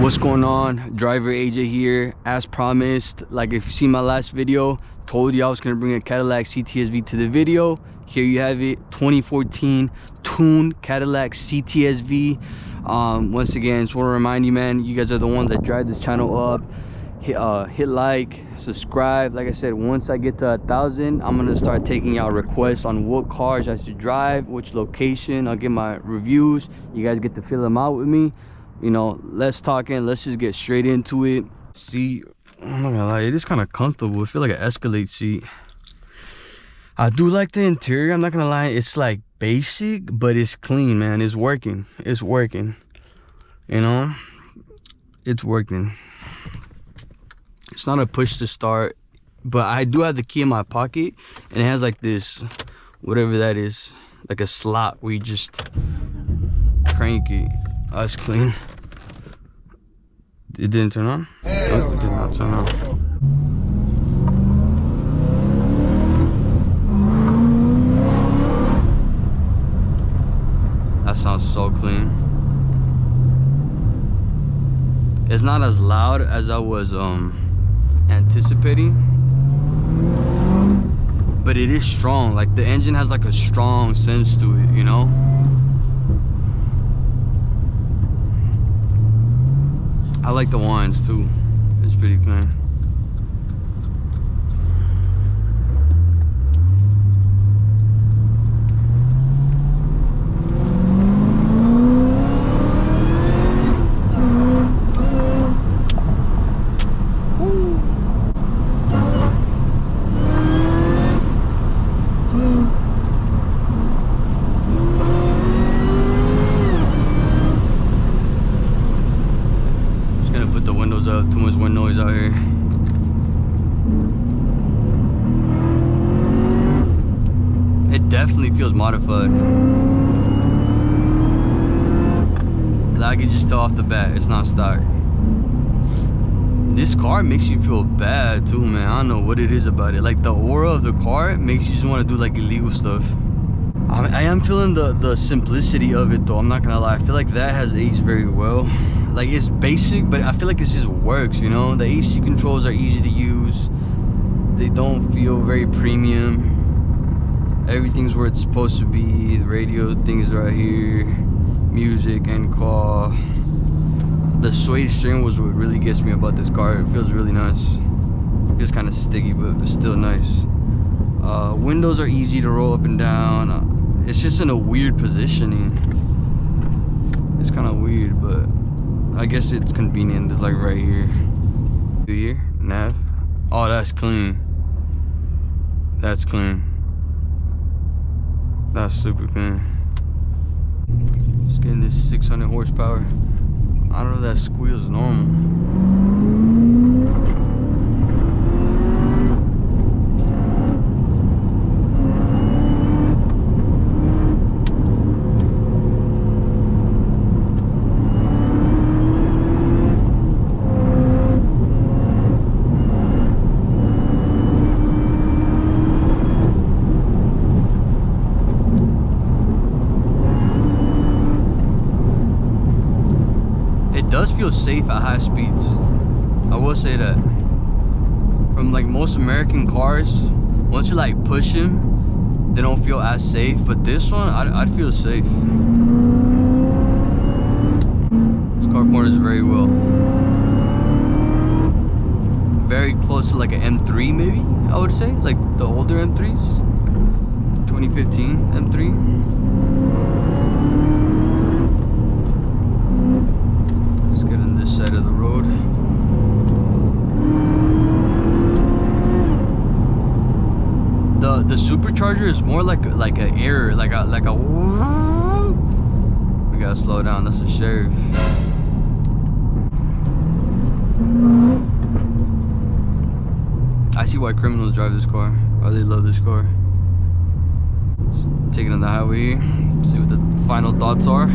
What's going on? Driver AJ here. As promised, like if you see my last video, told you I was gonna bring a Cadillac Cts-V to the video. Here you have it, 2014 tuned Cadillac Cts-V. Once again, just want to remind you, man, you guys are the ones that drive this channel up. Hit like, subscribe. Like I said, once I get to 1,000, I'm gonna start taking y'all requests on what cars I should drive, which location. I'll get my reviews. You guys get to fill them out with me. You know, let's just get straight into it. See, I'm not gonna lie, it is kind of comfortable. I feel like an Escalade seat. I do like the interior, I'm not gonna lie. It's like basic, but it's clean, man. It's working. It's working. You know, it's working. It's not a push to start, but I do have the key in my pocket, and it has like this, whatever that is, like a slot where you just crank it. Oh, it's clean. It didn't turn on? Oh, it did not turn on. That sounds so clean. It's not as loud as I was anticipating, but it is strong. Like the engine has like a strong sense to it, you know? I like the wines too. It's pretty clean. Up, too much wind noise out here. It definitely feels modified. I can just tell off the bat it's not stock. This car makes you feel bad too, man. I don't know what it is about it. Like the aura of the car makes you just want to do like illegal stuff. I am feeling the simplicity of it though, I'm not gonna lie. I feel like that has aged very well. Like it's basic, but I feel like it just works, you know? The AC controls are easy to use. They don't feel very premium. Everything's where it's supposed to be. The radio things right here. Music and call. The suede steering was what really gets me about this car. It feels really nice. It feels kind of sticky, but it's still nice. Windows are easy to roll up and down. It's just in a weird positioning. It's kind of weird, but I guess it's convenient. It's like right here. Here, nav. Oh, that's clean. That's clean. That's super clean. Just getting this 600 horsepower. I don't know if that squeals normal. It does feel safe at high speeds. I will say that. From like most American cars, once you like push them, they don't feel as safe. But this one, I'd feel safe. This car corners very well. Very close to like an M3 maybe, I would say. Like the older M3s. 2015 M3. Side of the road. The supercharger is more like an error, like a we gotta slow down. That's a sheriff. I see why criminals drive this car, or they love this car. Just take it on the highway, see what the final thoughts are.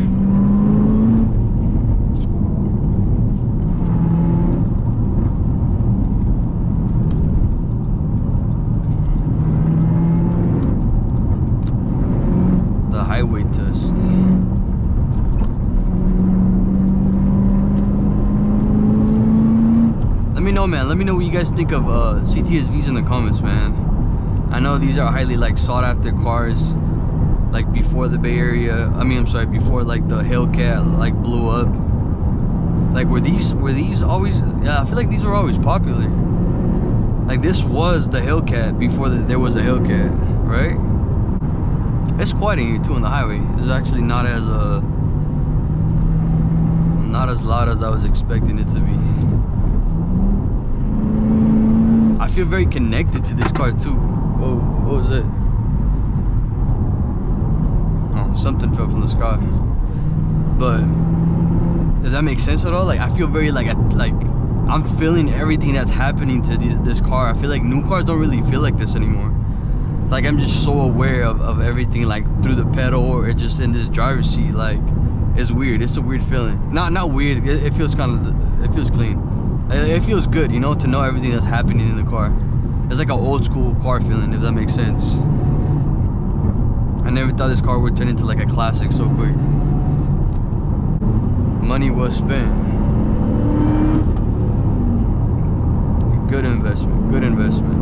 Highway test. know, man. Let me know what you guys think of CTSVs in the comments, man. I know these are highly like sought after cars, like before the Bay Area. I mean, I'm sorry, before like the Hellcat like blew up. Like were these always? Yeah, I feel like these were always popular. Like this was the Hellcat before there was a Hellcat, right? It's quiet in here too on the highway. It's actually not as loud as I was expecting it to be. I feel very connected to this car too. Whoa, what was it? Oh, something fell from the sky. But does that make sense at all? Like I feel very like I'm feeling everything that's happening to this car. I feel like new cars don't really feel like this anymore. Like I'm just so aware of everything, like through the pedal or just in this driver's seat. Like it's weird. It's a weird feeling. Not weird. It feels it feels clean. It feels good, you know, to know everything that's happening in the car. It's like an old school car feeling, if that makes sense. I never thought this car would turn into like a classic so quick. Money was spent. Good investment. Good investment.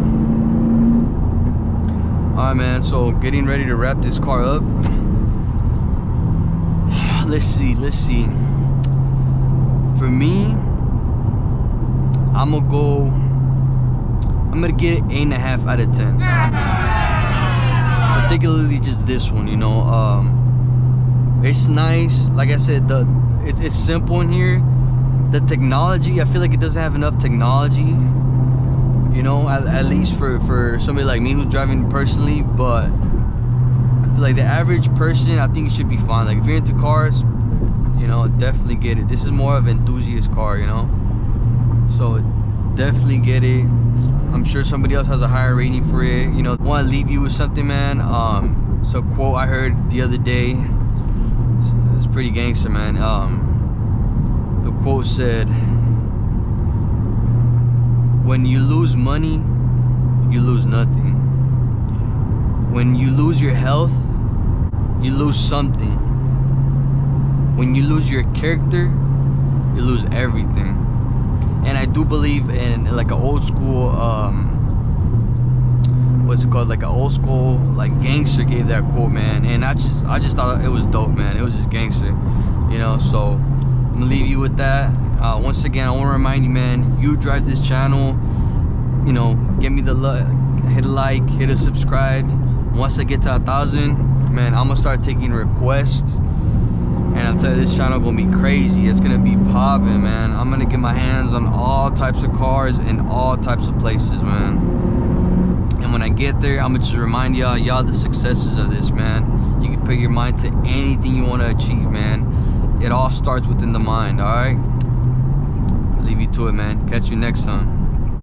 Alright, man, so getting ready to wrap this car up. Let's see. For me, I'm gonna get it 8.5 out of 10. Particularly just this one, you know. It's nice. Like I said, it's simple in here. The technology, I feel like it doesn't have enough technology, you know, at least for somebody like me who's driving personally. But I feel like the average person, I think it should be fine. Like if you're into cars, you know, definitely get it. This is more of an enthusiast car, you know, so definitely get it. I'm sure somebody else has a higher rating for it. You know, want to leave you with something, man. So quote I heard the other day, it's pretty gangster, man. The quote said, when you lose money, you lose nothing. When you lose your health, you lose something. When you lose your character, you lose everything. And I do believe in like an old school, what's it called? Like an old school, like gangster gave that quote, man. And I just thought it was dope, man. It was just gangster, you know. So I'm gonna leave you with that. Once again, I want to remind you, man, you drive this channel, you know, give me the hit a like, hit a subscribe. Once I get to 1,000, man, I'm gonna start taking requests. And I'm telling you, this channel gonna be crazy. It's gonna be popping, man. I'm gonna get my hands on all types of cars in all types of places, man. And when I get there, I'm gonna just remind y'all the successes of this, man. You can put your mind to anything you want to achieve, man. It all starts within the mind, all right? Leave you to it, man. Catch you next time.